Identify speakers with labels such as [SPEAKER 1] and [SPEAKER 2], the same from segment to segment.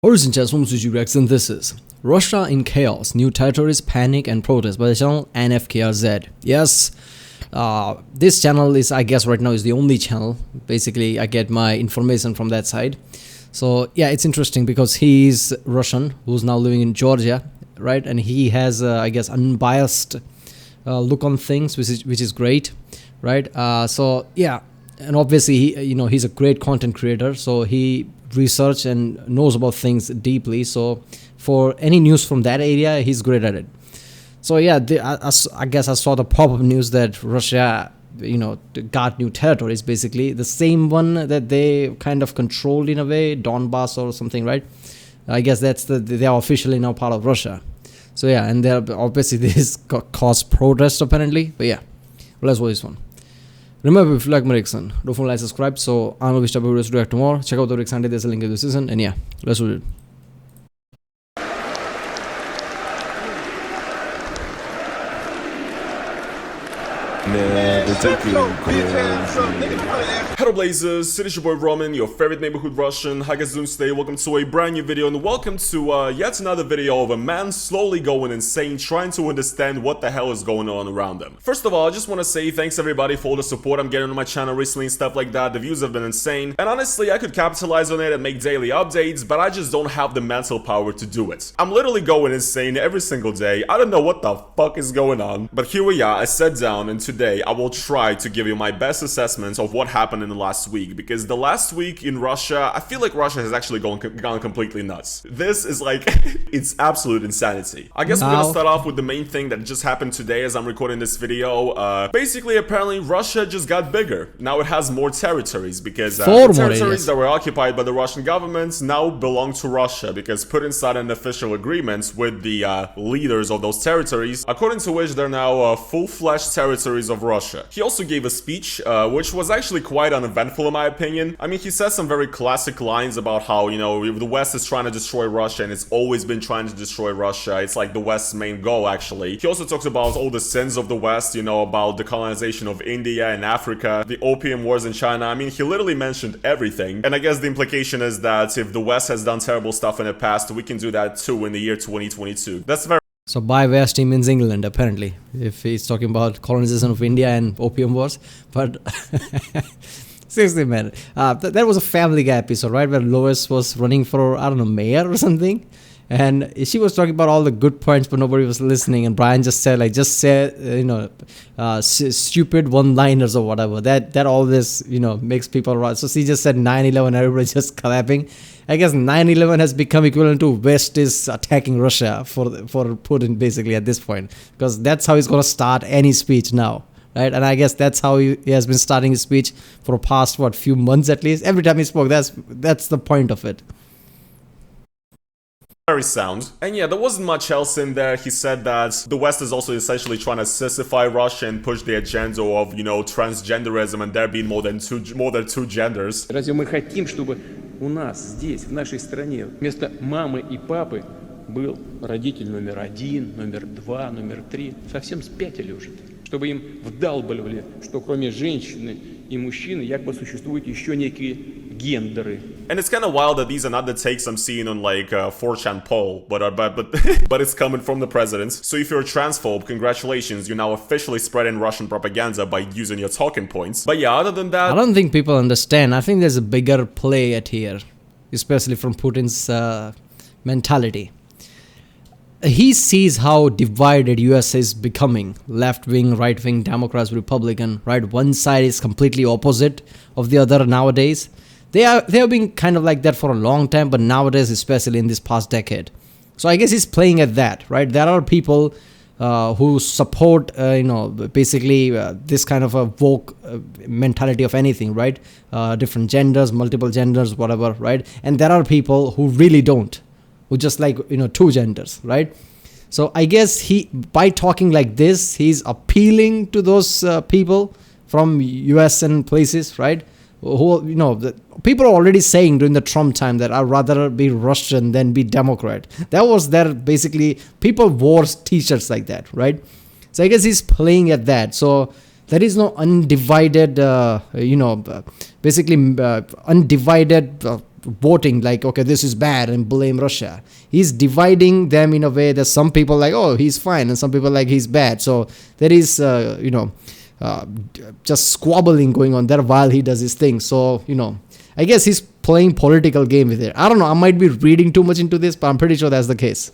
[SPEAKER 1] Origin channel from Reacts, and this is Russia in Chaos, New Territories, Panic and Protest by the channel NFKRZ. Yes, this channel is, I guess right now, is the only channel. Basically, I get my information from that side. So yeah, it's interesting because he's Russian who's now living in Georgia, right? And he has, I guess, unbiased look on things, which is great, right? So yeah, and obviously he's a great content creator, so he research and knows about things deeply. So for any news from that area, he's great at it. So yeah, I guess I saw the pop-up news that Russia got new territories, basically the same one that they kind of controlled in a way, Donbass or something, right? I guess that's they are officially now part of Russia. So yeah, and they're obviously this caused protest apparently. But yeah, let's watch this one. Remember, if you like my reaction, don't forget to like, subscribe. So I'm going to videos to react to more. Check out the reaction, there's a link in the description. And yeah, let's do it.
[SPEAKER 2] Hello Blazers, it is your boy Roman, your favorite neighborhood Russian. How guys doing today? Welcome to a brand new video and welcome to yet another video of a man slowly going insane, trying to understand what the hell is going on around him. First of all, I just want to say thanks everybody for all the support I'm getting on my channel recently and stuff like that. The views have been insane, and honestly I could capitalize on it and make daily updates, but I just don't have the mental power to do it. I'm literally going insane every single day. I don't know what the fuck is going on, but here we are. I sat down and today I will try to give you my best assessments of what happened in the last week, because the last week in Russia, I feel like Russia has actually gone completely nuts. This is like, it's absolute insanity. I guess we're gonna start off with the main thing that just happened today as I'm recording this video. Basically, apparently, Russia just got bigger. Now it has more territories, because the territories that were occupied by the Russian government now belong to Russia, because Putin signed an official agreement with the leaders of those territories, according to which they're now full-fledged territories of Russia. He also gave a speech, which was actually quite uneventful in my opinion. I mean, he says some very classic lines about how, the West is trying to destroy Russia and it's always been trying to destroy Russia. It's like the West's main goal, actually. He also talks about all the sins of the West, about the colonization of India and Africa, the opium wars in China. I mean, he literally mentioned everything. And I guess the implication is that if the West has done terrible stuff in the past, we can do that too in the year 2022. That's very...
[SPEAKER 1] So by West he means England, apparently, if he's talking about colonization of India and opium wars. But seriously, man, that was a Family Guy episode, right, where Lois was running for, I don't know, mayor or something, and she was talking about all the good points, but nobody was listening, and Brian just said, like, stupid one-liners or whatever. That always, makes people right. So she just said 9/11, everybody just clapping. I guess 9/11 has become equivalent to West is attacking Russia for Putin, basically, at this point, because that's how he's going to start any speech now, right? And I guess that's how he has been starting his speech for the past, few months at least. Every time he spoke, that's the point of it.
[SPEAKER 2] Very sound. And yeah, there wasn't much else in there. He said that the West is also essentially trying to sissify Russia and push the agenda of, transgenderism and there being more than two genders.
[SPEAKER 3] Разве мы хотим, чтобы у нас здесь, в нашей стране, вместо мамы и папы был родитель номер 1, номер 2, номер 3? Совсем спятили уже. Чтобы им вдалбливали, что кроме женщины и мужчины якобы существуют еще некие гендеры.
[SPEAKER 2] And it's kind of wild that these are not the takes I'm seeing on like 4chan poll, but it's coming from the president. So if you're a transphobe, congratulations, you're now officially spreading Russian propaganda by using your talking points. But yeah, other than that,
[SPEAKER 1] I don't think people understand. I think there's a bigger play at here, especially from Putin's mentality. He sees how divided US is becoming. Left-wing, right-wing, Democrats, Republican, right? One side is completely opposite of the other nowadays. They have been kind of like that for a long time, but nowadays, especially in this past decade. So I guess he's playing at that, right? There are people who support, basically this kind of a woke mentality of anything, right? Different genders, multiple genders, whatever, right? And there are people who really don't, who just like, two genders, right? So I guess by talking like this, he's appealing to those people from US and places, right? Who, the people are already saying during the Trump time that I'd rather be Russian than be Democrat. That was their, basically, people wore t-shirts like that, right? So I guess he's playing at that. So there is no undivided, undivided voting like, okay, this is bad and blame Russia. He's dividing them in a way that some people like, oh, he's fine, and some people like he's bad. So there is, just squabbling going on there while he does his thing. So, I guess he's playing political game with it. I don't know. I might be reading too much into this, but I'm pretty sure that's the case.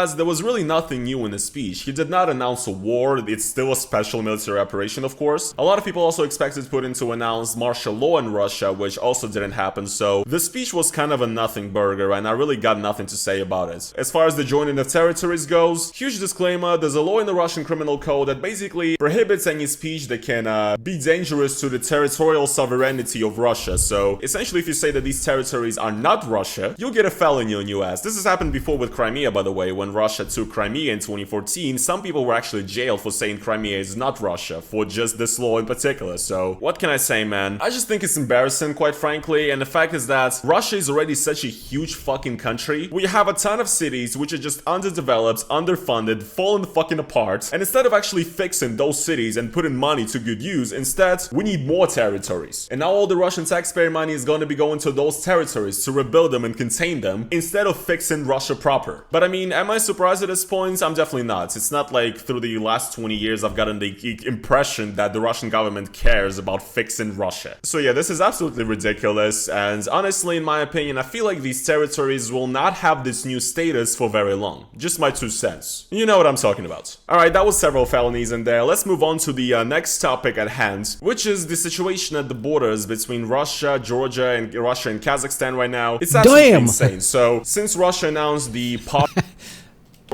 [SPEAKER 2] As there was really nothing new in his speech. He did not announce a war, it's still a special military operation, of course. A lot of people also expected Putin to announce martial law in Russia, which also didn't happen, so the speech was kind of a nothing burger, and I really got nothing to say about it. As far as the joining of territories goes, huge disclaimer, there's a law in the Russian criminal code that basically prohibits any speech that can be dangerous to the territorial sovereignty of Russia. So essentially, if you say that these territories are not Russia, you'll get a felony on your ass. This has happened before with Crimea, by the way. When Russia took Crimea in 2014, some people were actually jailed for saying Crimea is not Russia, for just this law in particular. So what can I say, man? I just think it's embarrassing, quite frankly, and the fact is that Russia is already such a huge fucking country. We have a ton of cities which are just underdeveloped, underfunded, falling fucking apart, and instead of actually fixing those cities and putting money to good use, instead we need more territories. And now all the Russian taxpayer money is going to be going to those territories to rebuild them and contain them, instead of fixing Russia proper. But I mean, am I surprised at this point? I'm definitely not. It's not like through the last 20 years I've gotten the impression that the Russian government cares about fixing Russia. So yeah, this is absolutely ridiculous, and honestly, in my opinion, I feel like these territories will not have this new status for very long. Just my 2 cents. You know what I'm talking about. Alright, that was several felonies in there. Let's move on to the next topic at hand, which is the situation at the borders between Russia, Georgia, and Kazakhstan right now. It's absolutely insane. So, since Russia announced the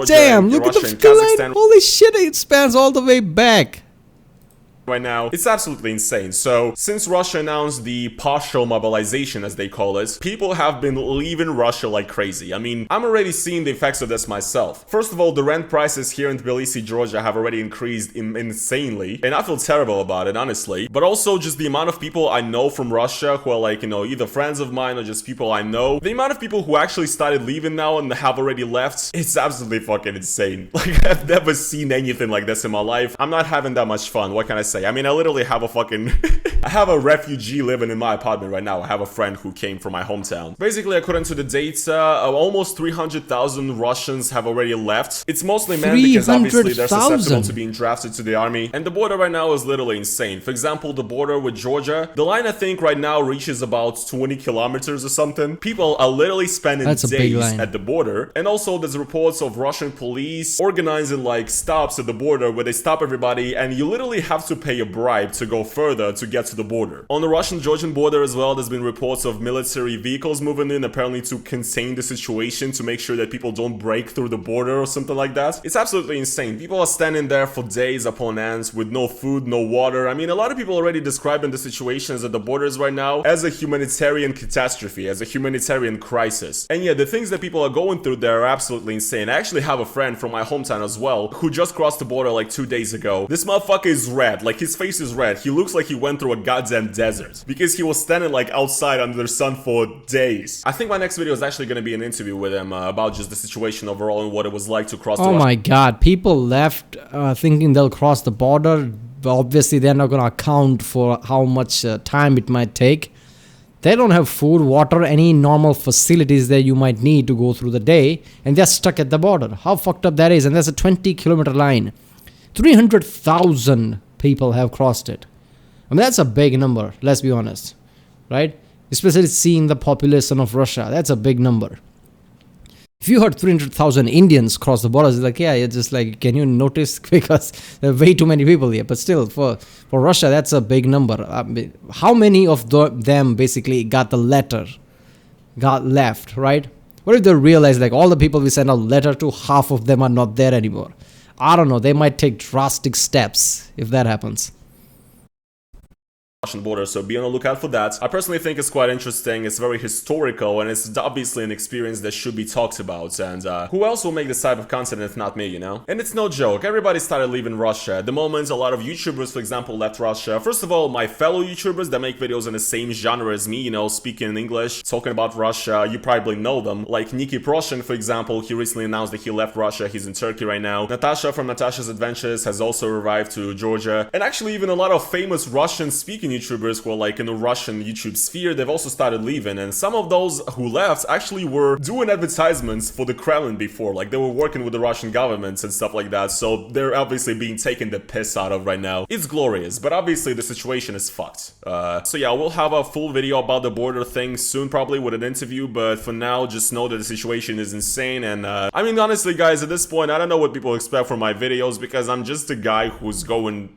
[SPEAKER 1] Damn, look at the line. Holy shit, it spans all the way back.
[SPEAKER 2] Right now, it's absolutely insane. So, since Russia announced the partial mobilization, as they call it, people have been leaving Russia like crazy. I mean, I'm already seeing the effects of this myself. First of all, the rent prices here in Tbilisi, Georgia have already increased insanely, and I feel terrible about it, honestly. But also, just the amount of people I know from Russia who are like, either friends of mine or just people I know, the amount of people who actually started leaving now and have already left, it's absolutely fucking insane. Like, I've never seen anything like this in my life. I'm not having that much fun. What can I say? I mean, I literally have a fucking I have a refugee living in my apartment right now. I have a friend who came from my hometown. Basically, according to the data, almost 300,000 Russians have already left. It's mostly men because obviously they're susceptible to being drafted to the army. And the border right now is literally insane. For example, the border with Georgia, the line I think right now reaches about 20 kilometers or something. People are literally spending days at the border. And also there's reports of Russian police organizing like stops at the border where they stop everybody and you literally have to pay a bribe to go further to get to the border. On the Russian-Georgian border as well, there's been reports of military vehicles moving in, apparently to contain the situation, to make sure that people don't break through the border or something like that. It's absolutely insane. People are standing there for days upon ends with no food, no water. I mean, a lot of people already describing the situations at the borders right now as a humanitarian catastrophe, as a humanitarian crisis. And yeah, the things that people are going through there are absolutely insane. I actually have a friend from my hometown as well who just crossed the border like 2 days ago. This motherfucker is red. Like, his face is red. He looks like he went through a goddamn desert because he was standing like outside under the sun for days. I think my next video is actually going to be an interview with him about just the situation overall and what it was like to cross the border.
[SPEAKER 1] Oh my god, people left thinking they'll cross the border, but obviously they're not going to account for how much time it might take. They don't have food, water, any normal facilities that you might need to go through the day, and they're stuck at the border. How fucked up that is. And that's a 20-kilometer line. 300,000 people have crossed it. I mean, that's a big number, let's be honest, right? Especially seeing the population of Russia, that's a big number. If you heard 300,000 Indians cross the borders, it's like, yeah, it's just like, can you notice? Because there are way too many people here. But still, for Russia, that's a big number. I mean, how many of them basically got the letter, got left, right? What if they realize, like, all the people we sent a letter to, half of them are not there anymore? I don't know, they might take drastic steps if that happens.
[SPEAKER 2] Russian border, so be on the lookout for that. I personally think it's quite interesting, it's very historical, and it's obviously an experience that should be talked about, and who else will make this type of content if not me, you know? And it's no joke, everybody started leaving Russia. At the moment, a lot of YouTubers, for example, left Russia. First of all, my fellow YouTubers that make videos in the same genre as me, you know, speaking in English, talking about Russia, you probably know them. Like Nikki Proshin, for example, he recently announced that he left Russia, he's in Turkey right now. Natasha from Natasha's Adventures has also arrived to Georgia. And actually even a lot of famous Russian-speaking American YouTubers who are like in the Russian YouTube sphere, they've also started leaving, and some of those who left actually were doing advertisements for the Kremlin before, like they were working with the Russian governments and stuff like that, so they're obviously being taken the piss out of right now. It's glorious, but obviously the situation is fucked. So yeah, we'll have a full video about the border thing soon, probably with an interview, but for now, just know that the situation is insane, and I mean, honestly, guys, at this point, I don't know what people expect from my videos, because I'm just a guy who's going...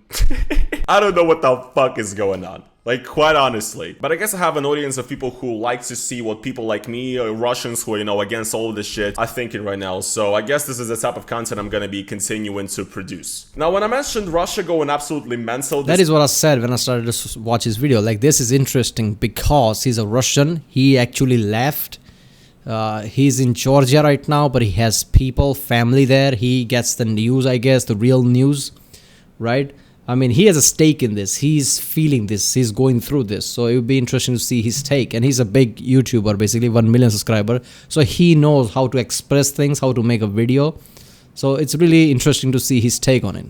[SPEAKER 2] I don't know what the fuck is going on. Like, quite honestly. But I guess I have an audience of people who like to see what people like me, or Russians who are, you know, against all of this shit, are thinking right now. So I guess this is the type of content I'm gonna be continuing to produce. Now, when I mentioned Russia going absolutely mental...
[SPEAKER 1] That is what I said when I started to watch his video. Like, this is interesting because he's a Russian. He actually left. He's in Georgia right now, but he has people, family there. He gets the news, I guess, the real news, right? I mean, he has a stake in this. He's feeling this. He's going through this. So it would be interesting to see his take. And he's a big YouTuber, basically 1 million subscriber. So he knows how to express things, how to make a video. So it's really interesting to see his take on it.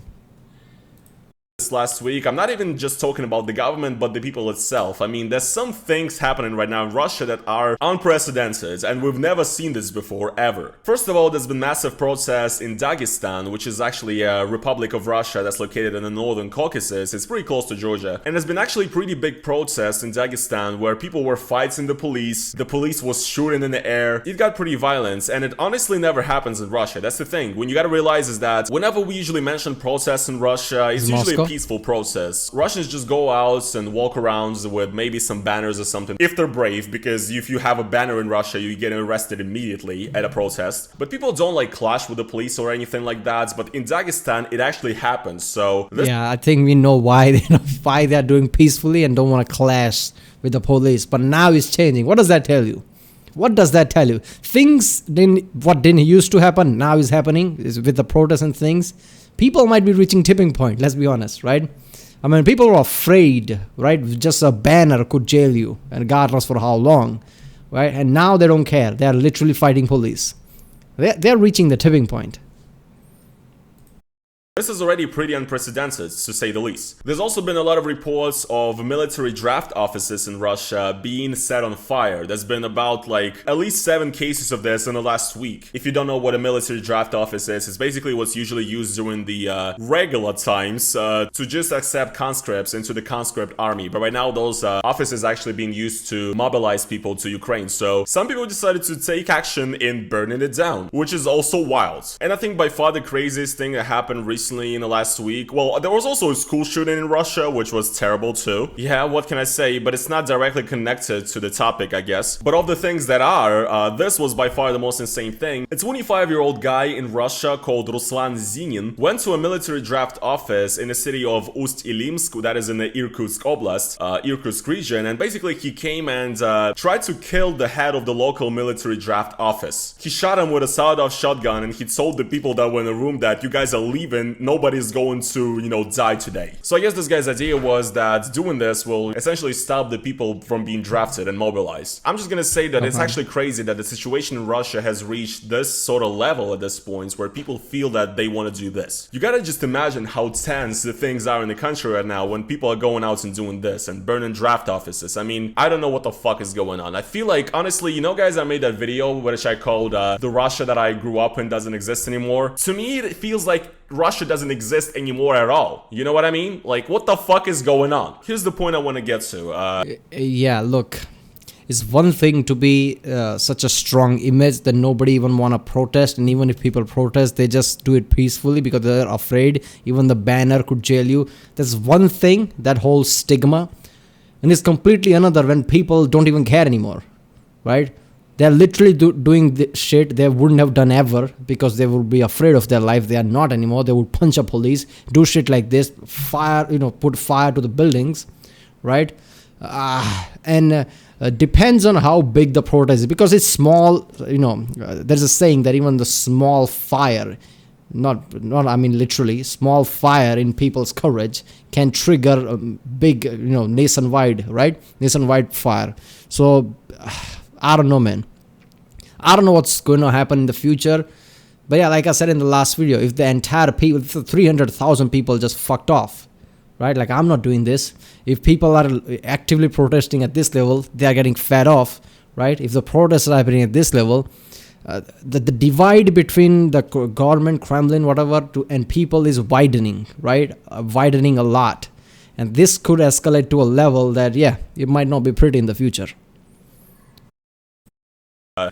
[SPEAKER 2] This last week, I'm not even just talking about the government, but the people itself. I mean, there's some things happening right now in Russia that are unprecedented, and we've never seen this before, ever. First of all, there's been massive protests in Dagestan, which is actually a republic of Russia that's located in the northern Caucasus. It's pretty close to Georgia. And there's been actually pretty big protests in Dagestan where people were fighting the police was shooting in the air. It got pretty violent, and it honestly never happens in Russia. That's the thing. When you gotta realize is that whenever we usually mention protests in Russia, it's usually a peaceful process. Russians just go out and walk around with maybe some banners or something, if they're brave, because if you have a banner in Russia, you get arrested immediately at a protest. But people don't like clash with the police or anything like that, but in Dagestan, it actually happens, so...
[SPEAKER 1] Yeah, I think we know why they're doing peacefully and don't want to clash with the police, but now it's changing. What does that tell you? What does that tell you? What didn't used to happen, now is happening, is with the protests and things. People might be reaching tipping point, let's be honest, right? I mean, people are afraid, right? Just a banner could jail you, and God knows for how long, right? And now they don't care. They are literally fighting police. They're reaching the tipping point.
[SPEAKER 2] This is already pretty unprecedented, to say the least. There's also been a lot of reports of military draft offices in Russia being set on fire. There's been about, like, at least 7 cases of this in the last week. If you don't know what a military draft office is, it's basically what's usually used during the regular times to just accept conscripts into the conscript army. But right now, those offices are actually being used to mobilize people to Ukraine. So some people decided to take action in burning it down, which is also wild. And I think by far the craziest thing that happened recently in the last week, well, there was also a school shooting in Russia, which was terrible too. Yeah, what can I say? But it's not directly connected to the topic, I guess. But of the things that are, this was by far the most insane thing. A 25-year-old guy in Russia called Ruslan Zinin went to a military draft office in the city of Ust-Ilimsk, that is in the Irkutsk Oblast, Irkutsk region, and basically he came and tried to kill the head of the local military draft office. He shot him with a sawed-off shotgun, and he told the people that were in the room that you guys are leaving, nobody's going to, you know, die today. So I guess this guy's idea was that doing this will essentially stop the people from being drafted and mobilized. I'm just gonna say that it's actually crazy that the situation in Russia has reached this sort of level at this point where people feel that they want to do this. You gotta just imagine how tense the things are in the country right now when people are going out and doing this and burning draft offices. I mean, I don't know what the fuck is going on. I feel like, honestly, you know guys, I made that video which I called the Russia that I grew up in doesn't exist anymore. To me, it feels like Russia doesn't exist anymore at all. You know what I mean? Like, what the fuck is going on? Here's the point I want to get to.
[SPEAKER 1] Yeah, look, it's one thing to be such a strong image that nobody even want to protest, and even if people protest, they just do it peacefully because they're afraid. Even the banner could jail you. That's one thing, that whole stigma. And it's completely another when people don't even care anymore, right? They're literally doing the shit they wouldn't have done ever because they would be afraid of their life. They are not anymore. They would punch a police, do shit like this, fire, put fire to the buildings, right? And depends on how big the protest is, because it's small. There's a saying that even the small fire, not I mean literally, small fire in people's courage can trigger a big, nationwide, right? Nationwide fire. So I don't know, man. I don't know what's going to happen in the future. But yeah, like I said in the last video, if the entire people, if the 300,000 people just fucked off, right? Like, I'm not doing this. If people are actively protesting at this level, they are getting fed off, right? If the protests are happening at this level, the divide between the government, Kremlin, whatever, and people is widening, right? Widening a lot. And this could escalate to a level that, yeah, it might not be pretty in the future.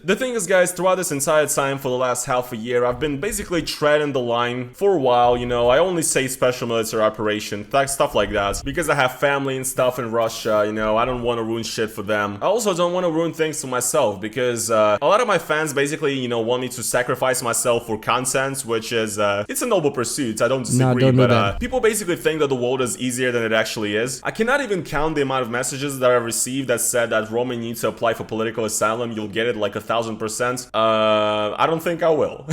[SPEAKER 2] The thing is, guys, throughout this entire time for the last half a year, I've been basically treading the line for a while, you know. I only say special military operation, stuff like that, because I have family and stuff in Russia, you know. I don't want to ruin shit for them. I also don't want to ruin things for myself, because a lot of my fans basically, you know, want me to sacrifice myself for content, which is, it's a noble pursuit, I don't disagree, but people basically think that the world is easier than it actually is. I cannot even count the amount of messages that I received that said that Roman needs to apply for political asylum, you'll get it like 1,000%. I don't think I will.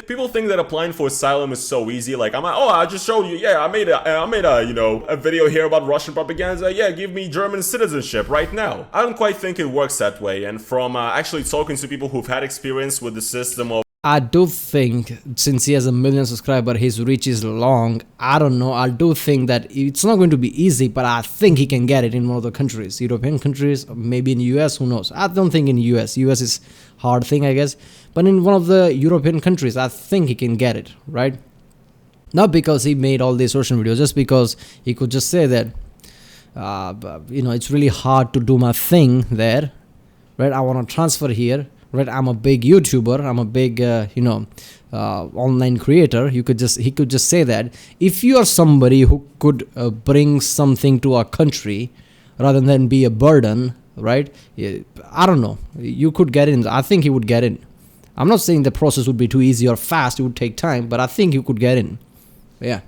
[SPEAKER 2] People think that applying for asylum is so easy. Like, I'm like, oh, I just showed you. Yeah, I made a you know, a video here about Russian propaganda. Yeah, give me German citizenship right now. I don't quite think it works that way. And from actually talking to people who've had experience with the system of,
[SPEAKER 1] I do think, since he has 1 million subscribers, his reach is long. I don't know. I do think that it's not going to be easy, but I think he can get it in one of the countries, European countries, maybe in US, who knows. I don't think in US. US is hard thing, I guess. But in one of the European countries, I think he can get it, right? Not because he made all these Russian videos, just because he could just say that, you know, it's really hard to do my thing there, right? I want to transfer here. Right, I'm a big YouTuber. I'm a big, you know, online creator. He could just say that if you are somebody who could bring something to our country, rather than be a burden, right? I don't know. You could get in. I think he would get in. I'm not saying the process would be too easy or fast. It would take time, but I think you could get in. Yeah.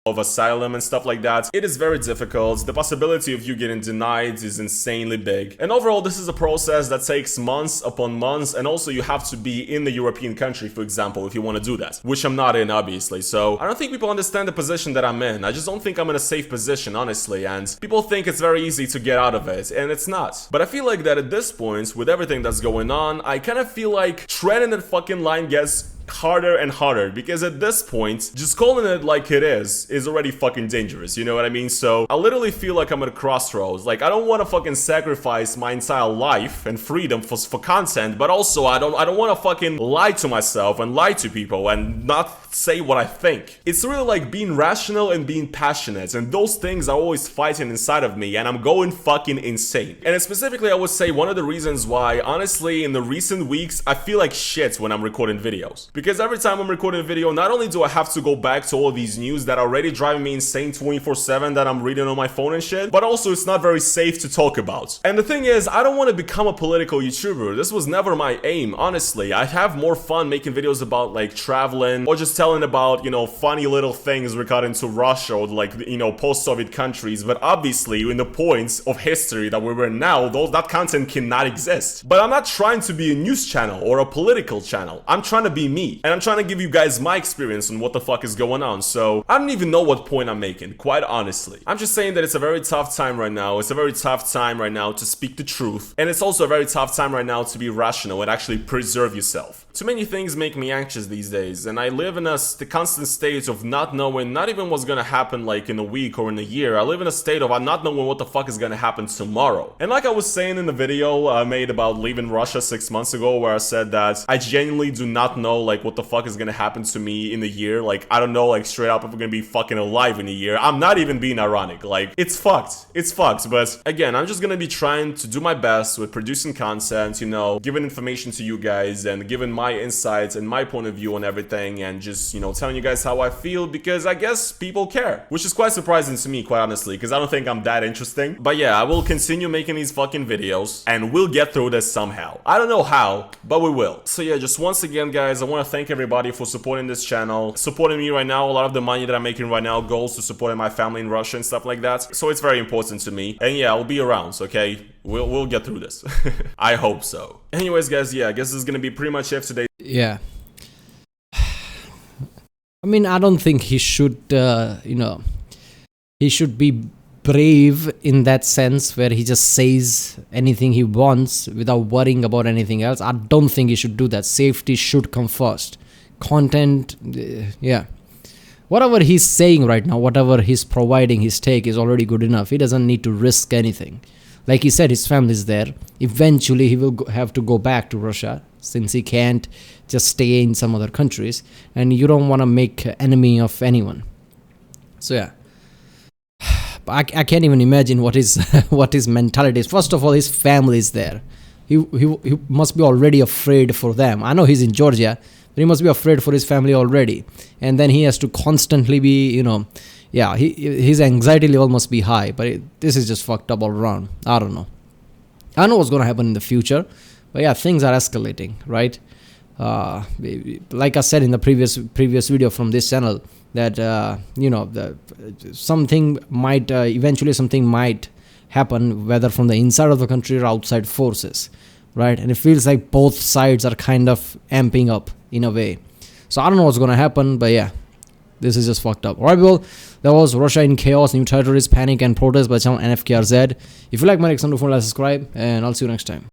[SPEAKER 2] Of asylum and stuff like that, it is very difficult. The possibility of you getting denied is insanely big. And overall, this is a process that takes months upon months, and also you have to be in the European country, for example, if you want to do that, which I'm not in, obviously. So I don't think people understand the position that I'm in. I just don't think I'm in a safe position, honestly, and people think it's very easy to get out of it, and it's not. But I feel like that at this point, with everything that's going on, I kind of feel like treading that fucking line gets harder and harder, because at this point, just calling it like it is already fucking dangerous, you know what I mean? So I literally feel like I'm at a crossroads. Like, I don't want to fucking sacrifice my entire life and freedom for content, but also I don't want to fucking lie to myself and lie to people and not say what I think. It's really like being rational and being passionate, and those things are always fighting inside of me, and I'm going fucking insane. And specifically, I would say one of the reasons why, honestly, in the recent weeks, I feel like shit when I'm recording videos. Because every time I'm recording a video, not only do I have to go back to all of these news that are already driving me insane 24/7 that I'm reading on my phone and shit, but also it's not very safe to talk about. And the thing is, I don't want to become a political YouTuber. This was never my aim, honestly. I have more fun making videos about like traveling or just telling about, you know, funny little things regarding to Russia or like, you know, post-Soviet countries. But obviously, in the points of history that we're in now, that content cannot exist. But I'm not trying to be a news channel or a political channel. I'm trying to be me. And I'm trying to give you guys my experience on what the fuck is going on. So I don't even know what point I'm making, quite honestly. I'm just saying that it's a very tough time right now. It's a very tough time right now to speak the truth. And it's also a very tough time right now to be rational and actually preserve yourself. Too many things make me anxious these days, and I live in a constant state of not knowing, not even what's gonna happen like in a week or in a year. I live in a state of not knowing what the fuck is gonna happen tomorrow. And like I was saying in the video I made about leaving Russia 6 months ago, where I said that I genuinely do not know like what the fuck is gonna happen to me in the year. Like, I don't know, like, straight up if I'm gonna be fucking alive in a year. I'm not even being ironic. Like, it's fucked. It's fucked. But again, I'm just gonna be trying to do my best with producing content, you know, giving information to you guys and giving my insights and my point of view on everything, and just, you know, telling you guys how I feel, because I guess people care, which is quite surprising to me, quite honestly, because I don't think I'm that interesting. But yeah, I will continue making these fucking videos, and we'll get through this somehow. I don't know how, but we will. So yeah, just once again, guys, I want to thank everybody for supporting this channel, supporting me right now. A lot of the money that I'm making right now goes to supporting my family in Russia and stuff like that, so it's very important to me. And yeah, I'll be around, okay? We'll get through this. I hope so. Anyways, guys, yeah, I guess this is gonna be pretty much it today.
[SPEAKER 1] Yeah. I mean, I don't think he should, you know, he should be brave in that sense where he just says anything he wants without worrying about anything else. I don't think he should do that. Safety should come first. Content, yeah. Whatever he's saying right now, whatever he's providing, his take is already good enough. He doesn't need to risk anything. Like he said, his family's there. Eventually, he will have to go back to Russia since he can't just stay in some other countries. And you don't want to make an enemy of anyone. So yeah, I can't even imagine what his what his mentality is. First of all, his family is there. He must be already afraid for them. I know he's in Georgia, but he must be afraid for his family already. And then he has to constantly be, his anxiety level must be high. But this is just fucked up all around. I don't know. I know what's going to happen in the future. But yeah, things are escalating, right? Like I said in the previous video from this channel, that something might happen, whether from the inside of the country or outside forces, right? And it feels like both sides are kind of amping up in a way. So I don't know what's gonna happen, but yeah, this is just fucked up. Alright, people, that was Russia in Chaos, New Territories, Panic and Protest by channel NFKRZ. If you like my reaction, do like, subscribe, and I'll see you next time.